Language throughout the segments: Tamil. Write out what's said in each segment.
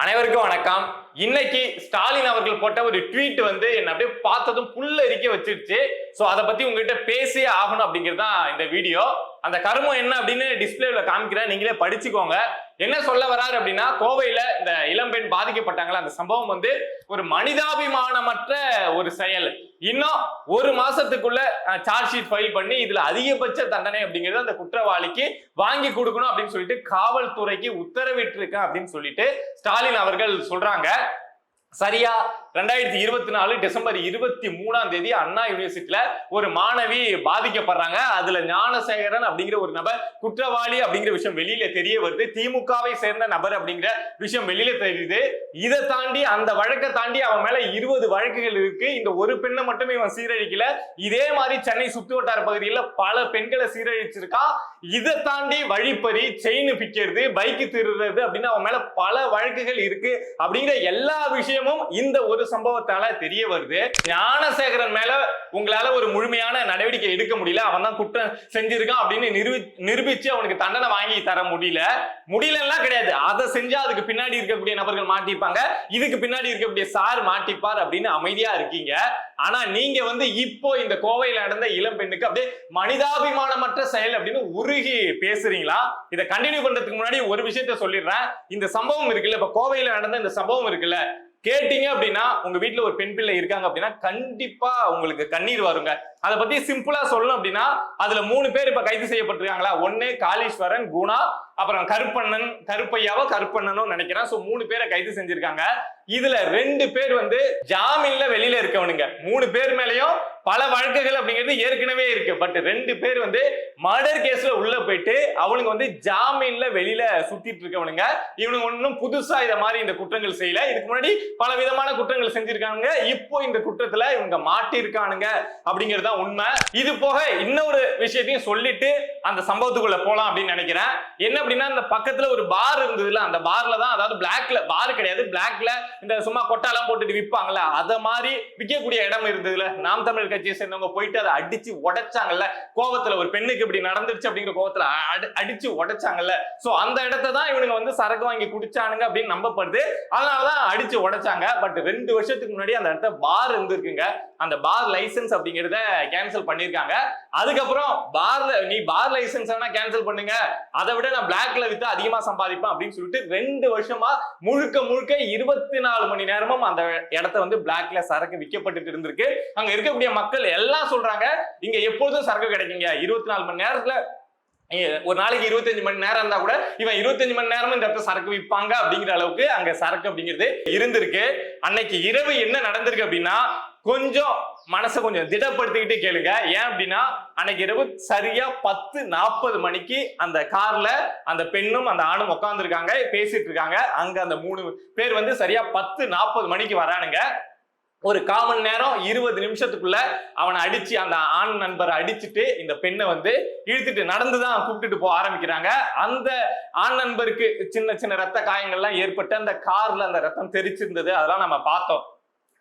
அனைவருக்கும் வணக்கம். இன்னைக்கு ஸ்டாலின் அவர்கள் போட்ட ஒரு ட்வீட் வந்து என்ன அப்படியே பார்த்ததும் புல்லரிக்க வச்சிருச்சு. சோ அதை பத்தி உங்ககிட்ட பேசியே ஆகணும் அப்படிங்கிறது தான் இந்த வீடியோ. அந்த கருமம் என்ன அப்படின்னு டிஸ்பிளேல காமிக்கிறேன், நீங்களே படிச்சுக்கோங்க. என்ன சொல்ல வராரு அப்படின்னா, கோவையில இந்த இளம்பெண் பாதிக்கப்பட்டாங்களா, அந்த சம்பவம் வந்து ஒரு மனிதாபிமானமற்ற ஒரு செயல். இன்னும் ஒரு மாசத்துக்குள்ள சார்ஜ் ஷீட் ஃபைல் பண்ணி இதுல அதிகபட்ச தண்டனை அப்படிங்கிறது அந்த குற்றவாளிக்கு வாங்கி கொடுக்கணும் அப்படின்னு சொல்லிட்டு காவல்துறைக்கு உத்தரவிட்டு இருக்கேன் அப்படின்னு சொல்லிட்டு ஸ்டாலின் அவர்கள் சொல்றாங்க. சரியா 2024 டிசம்பர் 23 அண்ணா யூனிவர்சிட்டியில ஒரு மாணவி பாதிக்கப்படுறாங்க. அதுல ஞானசேகரன் அப்படிங்கிற ஒரு நபர் குற்றவாளி அப்படிங்கிற விஷயம் வெளியில தெரிய வருது. திமுகவை சேர்ந்த நபர் அப்படிங்கிற விஷயம் வெளியில தெரியுது. இதை தாண்டி அந்த வழக்கை தாண்டி அவன் மேல 20 வழக்குகள் இருக்கு. இந்த ஒரு பெண்ணை மட்டுமே இவன் சீரழிக்கல, இதே மாதிரி சென்னை சுத்து வட்டார பகுதியில் பல பெண்களை சீரழிச்சிருக்கா. இதை தாண்டி வழிப்பறி, செயின் பிக்கிறது, பைக்கு திருடுறது அப்படின்னு அவன் மேல பல வழக்குகள் இருக்கு. அப்படிங்கிற எல்லா விஷயமும் இந்த ஒரு சம்பவத்தால தெரிய வருது. ஞானசேகரன் மேல உங்களால ஒரு முழுமையான நடவடிக்கை எடுக்க முடியல, அவன் தான் குற்றம் செஞ்சிருக்கான் அப்படின்னு நிரூபிச்சு அவனுக்கு தண்டனை வாங்கி தர முடியலன்னா கிடையாது. அதை செஞ்சா அதுக்கு பின்னாடி இருக்கக்கூடிய நபர்கள் மாட்டிப்பாங்க, இதுக்கு பின்னாடி இருக்கக்கூடிய சார் மாட்டிப்பார் அப்படின்னு அமைதியா இருக்கீங்க. ஆனா நீங்க வந்து இப்போ இந்த கோவையில் நடந்த இளம் பெண்ணுக்கு அப்படியே மனிதாபிமானமற்ற செயல் அப்படின்னு உருகி பேசுறீங்களா? இதை கண்டினியூ பண்றதுக்கு முன்னாடி ஒரு விஷயத்த சொல்லிடுறேன். இந்த சம்பவம் இருக்குல்ல, இப்ப கோவையில நடந்த இந்த சம்பவம் இருக்குல்ல, கேட்டீங்க அப்படின்னா உங்க வீட்டுல ஒரு பெண் பிள்ளை இருக்காங்க அப்படின்னா கண்டிப்பா உங்களுக்கு கண்ணீர் வருங்க. அதை பத்தி சிம்பிளா சொல்லணும் அப்படின்னா, அதுல 3 பேர் இப்ப கைது செய்யப்பட்டிருக்காங்களா. ஒண்ணு காளீஸ்வரன், குணா, அப்புறம் கருப்பண்ணனோ நினைக்கிறேன். சோ 3 பேரை கைது செஞ்சிருக்காங்க. இதுல 2 பேர் வந்து ஜாமீன்ல வெளியில இருக்கவனுங்க. 3 பேர் மேலயும் பல வழக்குகள் அப்படிங்கிறது ஏற்கனவே இருக்கு. பட் 2 பேர் வந்து மர்டர் கேஸ்ல உள்ள போயிட்டு அவனுங்க வந்து ஜாமீன்ல வெளியில சுத்திட்டு இருக்கவனுங்க. இவனுங்க ஒன்னும் புதுசா இத மாதிரி இந்த குற்றங்கள் செய்யல. இதுக்கு முன்னாடி பல விதமான குற்றங்கள் செஞ்சிருக்காங்க. இப்போ இந்த குற்றத்துல இவங்க மாட்டிருக்கானுங்க அப்படிங்கிறது உண்மை. இது போக இன்னொரு விஷயத்தையும் சொல்லிட்டு அந்த சம்பவத்துக்குள்ள போலாம் அப்படின்னு நினைக்கிறேன். என்ன அப்படின்னா, இந்த பக்கத்துல ஒரு பார் இருந்ததுல, அந்த பார்ல தான், அதாவது பிளாக்ல, பார் கிடையாது, பிளாக்ல இந்த சும்மா கொட்டாலாம் போட்டுட்டு விற்பாங்கல்ல, அத மாதிரி விற்கக்கூடிய இடம் இருந்ததுல, நாம் தமிழர் கட்சியை சேர்ந்தவங்க போயிட்டு அதை அடிச்சு உடைச்சாங்கல்ல. கோவத்துல ஒரு பெண்ணுக்கு இப்படி நடந்துருச்சு அப்படிங்கிற கோவத்துல அடிச்சு உடைச்சாங்கல்ல. சோ அந்த இடத்தை தான் இவனுங்க வந்து சரக்கு வாங்கி குடிச்சானுங்க அப்படின்னு நம்பப்படுது. அதனாலதான் அடிச்சு உடைச்சாங்க. பட் 2 வருஷத்துக்கு முன்னாடி அந்த இடத்துல பார் இருந்திருக்குங்க. அந்த பார் லைசன்ஸ் அப்படிங்கறத கேன்சல் பண்ணிருக்காங்க. அதுக்கப்புறம் நீ பார் லைசன்ஸ் கேன்சல் பண்ணுங்க, அதை விட நான் பிளாக்ல வித்து அதிகமா சம்பாதிப்பேன் அப்படின்னு சொல்லிட்டு 2 வருஷமா முழுக்க 24 மணி நேரமும் அந்த இடத்த வந்து பிளாக்ல சரக்கு விற்கப்பட்டு இருந்திருக்கு. அங்க இருக்கக்கூடிய மக்கள் எல்லாம் சொல்றாங்க, இங்க எப்போதும் சரக்கு கிடைக்குங்க. 24 மணி நேரத்துல, ஒரு நாளைக்கு 25 மணி நேரம் இருந்தா கூட இவன் 25 மணி நேரமும் இந்த இடத்துல சரக்கு விற்பாங்க அப்படிங்கிற அளவுக்கு அங்க சரக்கு அப்படிங்கிறது இருந்திருக்கு. அன்னைக்கு இரவு என்ன நடந்திருக்கு அப்படின்னா, கொஞ்சம் மனசை கொஞ்சம் திடப்படுத்திக்கிட்டு கேளுங்க. ஏன் அப்படின்னா, அன்னைக்கு இரவு சரியா 10:40 மணிக்கு அந்த கார்ல அந்த பெண்ணும் அந்த ஆணும் உட்கார்ந்து இருக்காங்க, பேசிட்டு இருக்காங்க. அங்க அந்த 3 பேர் வந்து சரியா 10:40 மணிக்கு வரானுங்க. ஒரு 1/4 மணி நேரம் 20 நிமிஷத்துக்குள்ள அவனை அடிச்சு, அந்த ஆண் நண்பரை அடிச்சுட்டு இந்த பெண்ணை வந்து இழுத்துட்டு நடந்துதான் கூப்பிட்டுட்டு போக ஆரம்பிக்கிறாங்க. அந்த ஆண் நண்பருக்கு சின்ன சின்ன ரத்த காயங்கள்லாம் ஏற்பட்டு அந்த கார்ல அந்த ரத்தம் தெரிச்சிருந்தது, அதெல்லாம் நம்ம பார்த்தோம்.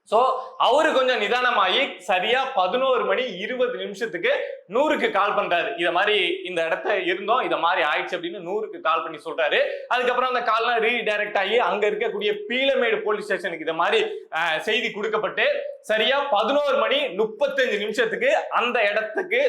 சோ அவரு கொஞ்சம் நிதானமாயி சரியா 11:20 100க்கு கால் பண்றாரு. இத மாதிரி இந்த இடத்துல இருந்தோம், இத மாதிரி ஆயிடுச்சு அப்படின்னு 100க்கு கால் பண்ணி சொல்றாரு. அதுக்கப்புறம் அந்த கால்லாம் ரீடைரக்ட் ஆகி அங்க இருக்கக்கூடிய பீளமேடு போலீஸ் ஸ்டேஷனுக்கு இத மாதிரி செய்தி கொடுக்கப்பட்டு சரியா 11:35 அந்த இடத்துக்கு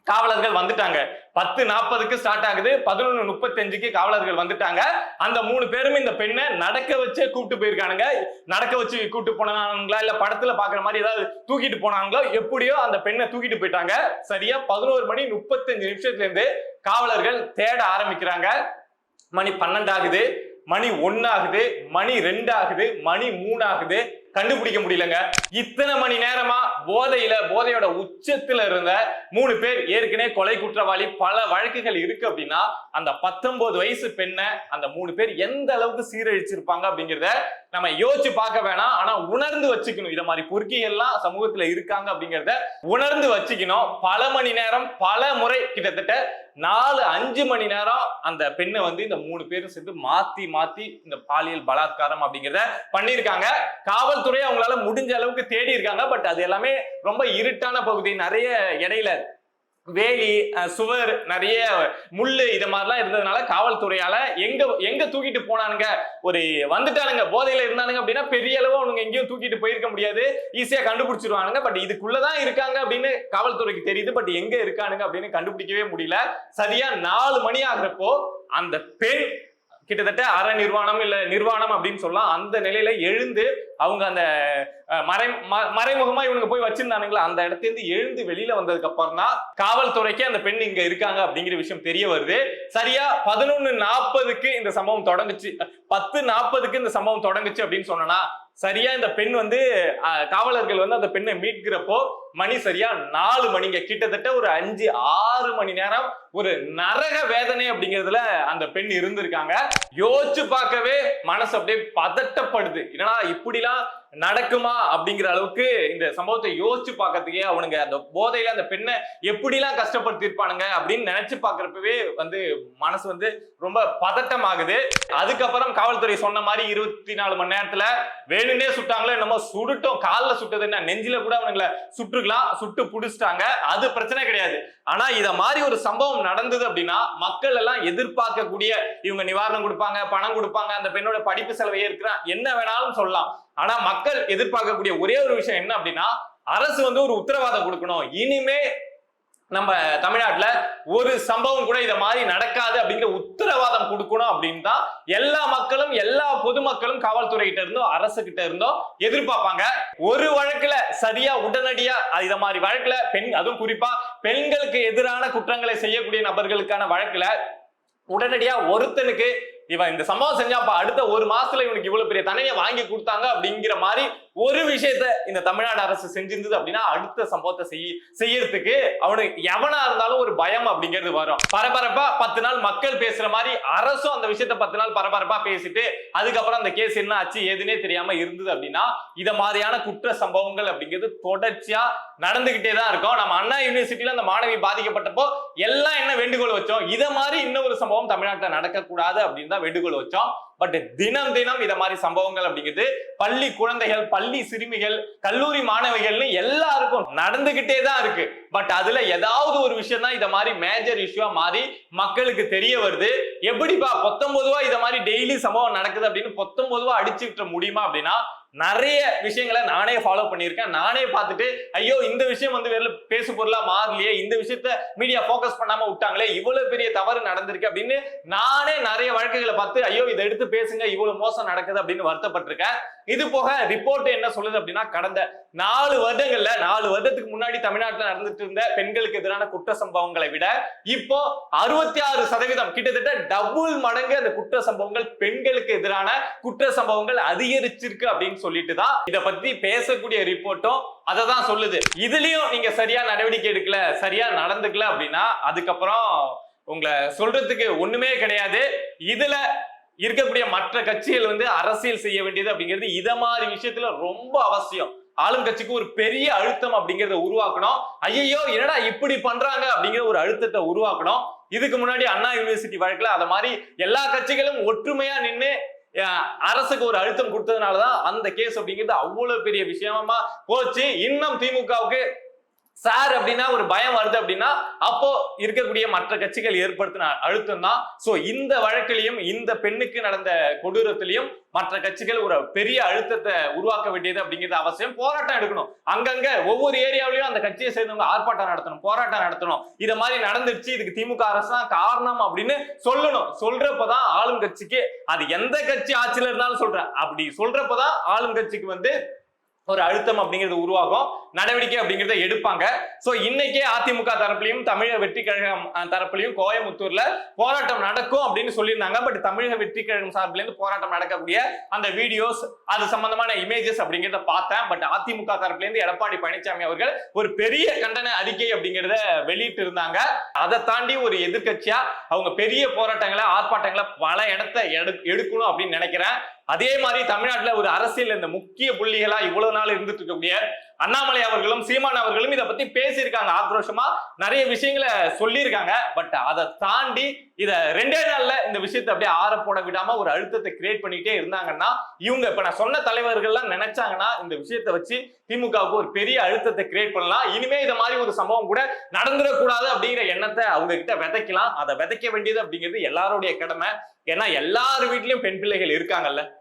காவலர்கள் வந்துட்டாங்க. 10:40 ஸ்டார்ட் ஆகுது, 11:35 காவலர்கள் வந்துட்டாங்க. அந்த 3 பேரும் இந்த பெண்ணை நடக்க வச்சே கூப்பிட்டு போயிருக்கானுங்க. நடக்க வச்சு கூப்பிட்டு போனாங்களா, இல்ல படத்துல பாக்குற மாதிரி ஏதாவது தூக்கிட்டு போனாங்களோ, எப்படியோ அந்த பெண்ணை தூக்கிட்டு போயிட்டாங்க. சரியா 11:35 இருந்து காவலர்கள் தேட ஆரம்பிக்கிறாங்க. மணி 12 ஆகுது, மணி 1 ஆகுது, மணி 2 ஆகுது, மணி 3 ஆகுது. கண்டுபிடிக்க முடியலங்க. இத்தனை மணி நேரமா போதையோட உச்சத்துல இருந்த 3 பேர் ஏற்கனவே கொலை குற்றவாளி, பல வழக்குகள் இருக்கு அப்படின்னா, அந்த 19 வயசு பெண்ணை அந்த 3 பேர் எந்த அளவுக்கு சீரழிச்சிருப்பாங்க அப்படிங்கிறத நம்ம யோசிச்சு பார்க்க வேணாம். ஆனா உணர்ந்து வச்சுக்கணும், இத மாதிரி பொறுக்கிகள்லாம் சமூகத்துல இருக்காங்க அப்படிங்கிறத உணர்ந்து வச்சுக்கணும். பல மணி நேரம், பல முறை, கிட்டத்தட்ட 4-5 மணி நேரம் அந்த பெண்ணை வந்து இந்த 3 பேரும் சேர்ந்து மாத்தி இந்த பாலியல் பலாத்காரம் அப்படிங்கிறத பண்ணிருக்காங்க. காவல்துறை அவங்களால முடிஞ்ச அளவுக்கு தேடி இருக்காங்க. பட் அது எல்லாமே ரொம்ப இருட்டான பகுதி, நிறைய இடையில வேலி சுவர் நிறைய முள்ளு இது மாதிரிலாம் இருந்ததுனால காவல்துறையால எங்க எங்க தூக்கிட்டு போனானுங்க, ஒரு வந்துட்டானுங்க போதையில இருந்தானுங்க அப்படின்னா பெரிய அளவு அவனுங்க எங்கேயும் தூக்கிட்டு போயிருக்க முடியாது, ஈஸியா கண்டுபிடிச்சிருவானுங்க. பட் இதுக்குள்ளதான் இருக்காங்க அப்படின்னு காவல்துறைக்கு தெரியுது. பட் எங்க இருக்கானுங்க அப்படின்னு கண்டுபிடிக்கவே முடியல. சரியா 4 மணி ஆகுறப்போ அந்த பெண் கிட்டத்தட்ட அரை நிர்வாணம் இல்ல நிர்வாணம் அப்படின்னு சொல்லலாம் அந்த நிலையில எழுந்து அவங்க அந்த மறைமுகமா இவனுங்க போய் வச்சிருந்தானுங்களா அந்த இடத்துல இருந்து எழுந்து வெளியில வந்ததுக்கு அப்புறம் தான் காவல்துறைக்கு அந்த பெண் இங்க இருக்காங்க அப்படிங்கிற விஷயம் தெரிய வருது. சரியா 11:40க்கு இந்த சம்பவம் தொடங்குச்சு, 10:40க்கு இந்த சம்பவம் தொடங்குச்சு அப்படின்னு சொன்னா சரியா இந்த பெண் வந்து காவலர்கள் வந்து அந்த பெண்ணை மீட்கிறப்போ மணி சரியா 4 மணிங்க. கிட்டத்தட்ட ஒரு 5-6 மணி நேரம் ஒரு நரக வேதனை அப்படிங்கிறதுல அந்த பெண் இருந்திருக்காங்க. யோசிச்சு பார்க்கவே மனசு அப்படியே பதட்டப்படுது. என்னடா இப்படிலாம் நடக்குமா அப்படிங்கிற அளவுக்கு இந்த சம்பவத்தை யோசிச்சு பார்க்கறதுக்கே அவனுங்க அந்த போதையில அந்த பெண்ணை எப்படிலாம் கஷ்டப்படுத்திருப்பானுங்க அப்படின்னு நினைச்சு பார்க்கறப்பவே வந்து மனசு வந்து ரொம்ப பதட்டம் ஆகுது. அதுக்கப்புறம் காவல்துறை சொன்ன மாதிரி 24 மணி நேரத்துல வேணும்னே சுட்டாங்களோ என்னமோ, சுட்டுட்டோம் காலில் சுட்டது என்ன நெஞ்சில கூட அவனுங்களை சுட்டுக்கலாம், சுட்டு புடிச்சிட்டாங்க, அது பிரச்சனை கிடையாது. ஆனா இத மாதிரி ஒரு சம்பவம் நடந்தது அப்படின்னா மக்கள் எல்லாம் எதிர்பார்க்கக்கூடிய இவங்க நிவாரணம் கொடுப்பாங்க, பணம் கொடுப்பாங்க, அந்த பெண்ணோட படிப்பு செலவை ஏற்கிறான், என்ன வேணாலும் சொல்லலாம். ஆனா மக்கள் எதிர்பார்க்கக்கூடிய ஒரே ஒரு விஷயம் என்ன அப்படின்னா அரசு வந்து ஒரு உத்தரவாதம் கொடுக்கணும், இனிமே நம்ம தமிழ்நாட்டுல ஒரு சம்பவம் கூட இத மாதிரி நடக்காது அப்படிங்கிற உத்தரவாதம் கொடுக்கணும் அப்படின்னு தான் எல்லா மக்களும் எல்லா பொதுமக்களும் காவல்துறை கிட்ட இருந்தோ அரசு கிட்ட இருந்தோ எதிர்பார்ப்பாங்க. ஒரு வழக்குல சரியா உடனடியா இத மாதிரி வழக்குல அதுவும் குறிப்பா பெண்களுக்கு எதிரான குற்றங்களை செய்யக்கூடிய நபர்களுக்கான வழக்குல உடனடியா ஒருத்தனுக்கு இவன் இந்த சம்பவம் செஞ்சாப்பா அடுத்த 1 மாசத்துல இவனுக்கு இவ்வளவு பெரிய தண்டனையை வாங்கி கொடுத்தாங்க அப்படிங்கிற மாதிரி ஒரு விஷயத்த இந்த தமிழ்நாடு அரசு செஞ்சிருந்தது அப்படின்னா அடுத்த சம்பவத்தை செய்யறதுக்கு அவனுக்கு எவனா இருந்தாலும் ஒரு பயம் அப்படிங்கிறது வரும். பரபரப்பா 10 நாள் மக்கள் பேசுற மாதிரி அரசும் அந்த விஷயத்த 10 நாள் பரபரப்பா பேசிட்டு அதுக்கப்புறம் அந்த கேஸ் என்ன ஆச்சு ஏதுன்னே தெரியாம இருந்தது அப்படின்னா இத மாதிரியான குற்ற சம்பவங்கள் அப்படிங்கிறது தொடர்ச்சியா நடந்துகிட்டே தான் இருக்கும். நம்ம அண்ணா யூனிவர்சிட்டியில அந்த மாணவி பாதிக்கப்பட்டப்போ எல்லாம் என்ன வேண்டுகோள் வச்சோம், இத மாதிரி இன்னொரு சம்பவம் தமிழ்நாட்டில் நடக்கக்கூடாது அப்படின்னு தான் வேண்டுகோள் வச்சோம். பட் தினம் தினம் இத மாதிரி சம்பவங்கள் அப்படிங்கிறது பள்ளி குழந்தைகள், பள்ளி சிறுமிகள், கல்லூரி மாணவிகள்னு எல்லாருக்கும் நடந்துகிட்டே தான் இருக்கு. பட் அதுல ஏதாவது ஒரு விஷயம் தான் இத மாதிரி மேஜர் இஷ்யூவா மாறி மக்களுக்கு தெரிய வருது. எப்படிப்பா 19 இத மாதிரி டெய்லி சம்பவம் நடக்குது அப்படின்னு 19 அடிச்சுக்கிட்ட முடியுமா அப்படின்னா நிறைய விஷயங்களை நானே ஃபாலோ பண்ணியிருக்கேன். நானே பார்த்துட்டு ஐயோ இந்த விஷயம் வந்து வேற பேசு பொருளா மாறலையே, இந்த விஷயத்த மீடியா போக்கஸ் பண்ணாம விட்டாங்களே, இவ்வளவு பெரிய தவறு நடந்திருக்கு அப்படின்னு நானே நிறைய வழக்குகளை பார்த்து ஐயோ இதை எடுத்து பேசுங்க இவ்வளவு மோசம் நடக்குது அப்படின்னு வருத்தப்பட்டிருக்கேன். இது போக ரிப்போர்ட் என்ன சொல்லுது அப்படின்னா கடந்த 4 வருடத்துக்கு முன்னாடி தமிழ்நாட்டில் நடந்துட்டு இருந்த பெண்களுக்கு எதிரான குற்ற சம்பவங்களை விட இப்போ 66% கிட்டத்தட்ட டபுள் மடங்கு அந்த குற்ற சம்பவங்கள் பெண்களுக்கு எதிரான குற்ற சம்பவங்கள் அதிகரிச்சிருக்கு அப்படின்னு சொல்லிட்டு தான் இத பத்தி பேசக்கூடிய ரிப்போர்ட்டும் அதை தான் சொல்லுது. இதுலயும் நீங்க சரியா நடவடிக்கை எடுக்கல, சரியா நடந்துக்கல அப்படின்னா அதுக்கப்புறம் உங்களை சொல்றதுக்கு ஒண்ணுமே கிடையாது. இதுல இருக்கக்கூடிய மற்ற கட்சிகள் வந்து அரசியல் செய்ய வேண்டியது அப்படிங்கிறது இத மாதிரி விஷயத்துல ரொம்ப அவசியம். ஆளும் கட்சிக்கு ஒரு பெரிய அழுத்தம் அப்படிங்கறத உருவாக்கணும். ஐயோ என்னடா இப்படி பண்றாங்க அப்படிங்கிற ஒரு அழுத்தத்தை உருவாக்கணும். இதுக்கு முன்னாடி அண்ணா யூனிவர்சிட்டி வழக்குல அத மாதிரி எல்லா கட்சிகளும் ஒற்றுமையா நின்று அரசுக்கு ஒரு அழுத்தம் கொடுத்ததுனாலதான் அந்த கேஸ் அப்படிங்கிறது அவ்வளவு பெரிய விஷயமா போச்சு. இன்னும் திமுகவுக்கு சார் அப்படின்னா ஒரு பயம் வருது அப்படின்னா அப்போ இருக்கக்கூடிய மற்ற கட்சிகள் ஏற்படுத்தின அழுத்தம் தான். சோ இந்த வழக்கிலையும் இந்த பெண்ணுக்கு நடந்த கொடூரத்திலையும் மற்ற கட்சிகள் ஒரு பெரிய அழுத்தத்தை உருவாக்க வேண்டியது அப்படிங்கிறது அவசியம். போராட்டம் எடுக்கணும், அங்கங்க ஒவ்வொரு ஏரியாவிலையும் அந்த கட்சியை சேர்ந்தவங்க ஆர்ப்பாட்டம் நடத்தணும், போராட்டம் நடத்தணும். இத மாதிரி நடந்துருச்சு, இதுக்கு திமுக அரசு தான் காரணம் அப்படின்னு சொல்லணும். சொல்றப்பதான் ஆளும் கட்சிக்கு, அது எந்த கட்சி ஆட்சியில இருந்தாலும் சொல்றேன், அப்படி சொல்றப்பதான் ஆளும் கட்சிக்கு வந்து ஒரு அழுத்தம் அப்படிங்கிறது உருவாகும், நடவடிக்கை அப்படிங்கிறத எடுப்பாங்க. சோ இன்னைக்கே அதிமுக தரப்புலையும் தமிழக வெற்றி கழகம் தரப்புலையும் கோயம்புத்தூர்ல போராட்டம் நடக்கும் அப்படின்னு சொல்லியிருந்தாங்க. பட் தமிழக வெற்றி கழகம் சார்பில இருந்து போராட்டம் நடக்கக்கூடிய அந்த வீடியோஸ் அது சம்பந்தமான இமேஜஸ் அப்படிங்கிறத பார்த்தேன். பட் அதிமுக தரப்புல இருந்து எடப்பாடி பழனிசாமி அவர்கள் ஒரு பெரிய கண்டன அறிக்கை அப்படிங்கிறத வெளியிட்டு இருந்தாங்க. அதை தாண்டி ஒரு எதிர்கட்சியா அவங்க பெரிய போராட்டங்களை ஆர்ப்பாட்டங்களை பல இடத்தை எடுக்கணும் அப்படின்னு நினைக்கிறேன். அதே மாதிரி தமிழ்நாட்டில் ஒரு அரசியல் இந்த முக்கிய புள்ளிகளா இவ்வளவு நாள் இருந்துட்டு இருக்கக்கூடிய அண்ணாமலை அவர்களும் சீமான் அவர்களும் இதை பத்தி பேசியிருக்காங்க, ஆக்ரோஷமா நிறைய விஷயங்களை சொல்லியிருக்காங்க. பட் அதை தாண்டி இத 2 நாள்ல இந்த விஷயத்தை அப்படியே ஆற போட விடாம ஒரு அழுத்தத்தை கிரியேட் பண்ணிட்டே இருந்தாங்கன்னா, இவங்க இப்ப நான் சொன்ன தலைவர்கள்லாம் நினைச்சாங்கன்னா இந்த விஷயத்தை வச்சு திமுகவுக்கு ஒரு பெரிய அழுத்தத்தை கிரியேட் பண்ணலாம். இனிமே இந்த மாதிரி ஒரு சம்பவம் கூட நடந்துடக்கூடாது அப்படிங்கிற எண்ணத்தை அவங்க கிட்ட விதைக்கலாம். அதை விதைக்க வேண்டியது அப்படிங்கிறது எல்லாருடைய கடமை. ஏன்னா எல்லார் வீட்லயும் பெண் பிள்ளைகள் இருக்காங்கல்ல.